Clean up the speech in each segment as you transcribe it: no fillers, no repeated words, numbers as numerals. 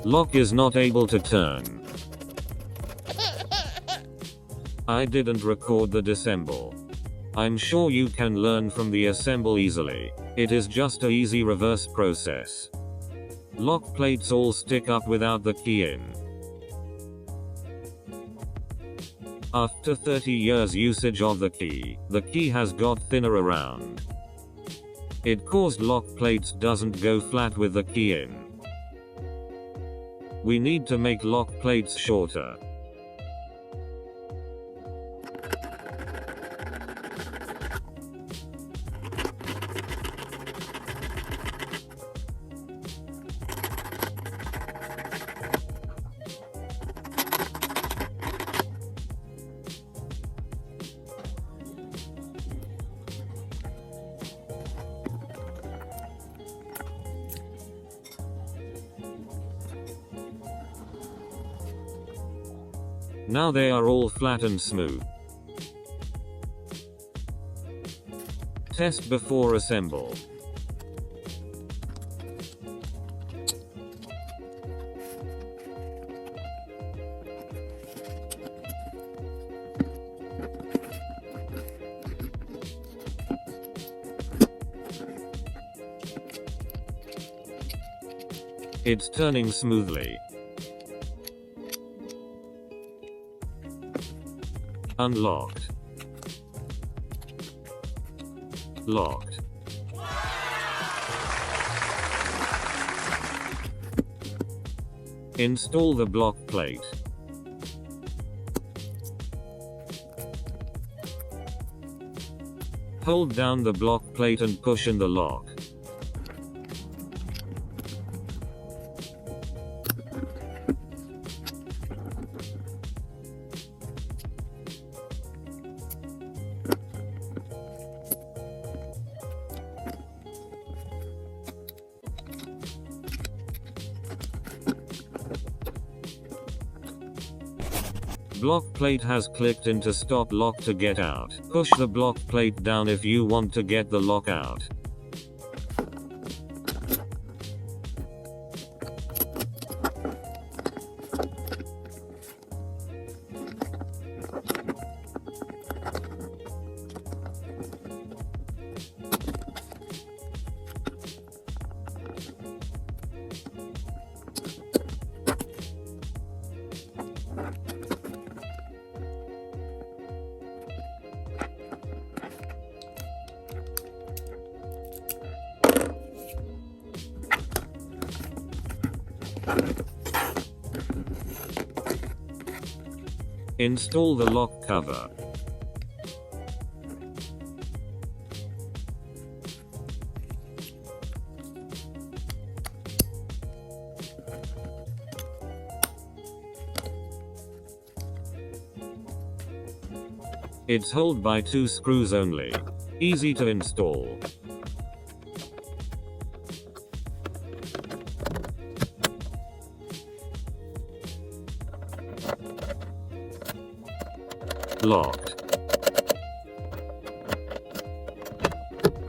Lock is not able to turn. I didn't record the dissemble. I'm sure you can learn from the assemble easily. It is just a easy reverse process. Lock plates all stick up without the key in. After 30 years usage of the key has got thinner around. It caused lock plates doesn't go flat with the key in. We need to make lock plates shorter. Now they are all flat and smooth. Test before assemble. It's turning smoothly. Unlocked. Locked. Install the block plate. Hold down the block plate and push in the lock. Block plate has clicked into stop lock to get out. Push the block plate down if you want to get the lock out. Install the lock cover. It's held by 2 screws only. Easy to install. Locked.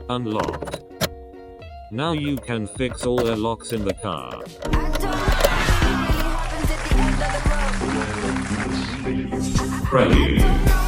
Unlocked. Now you can fix all the locks in the car. Prelude.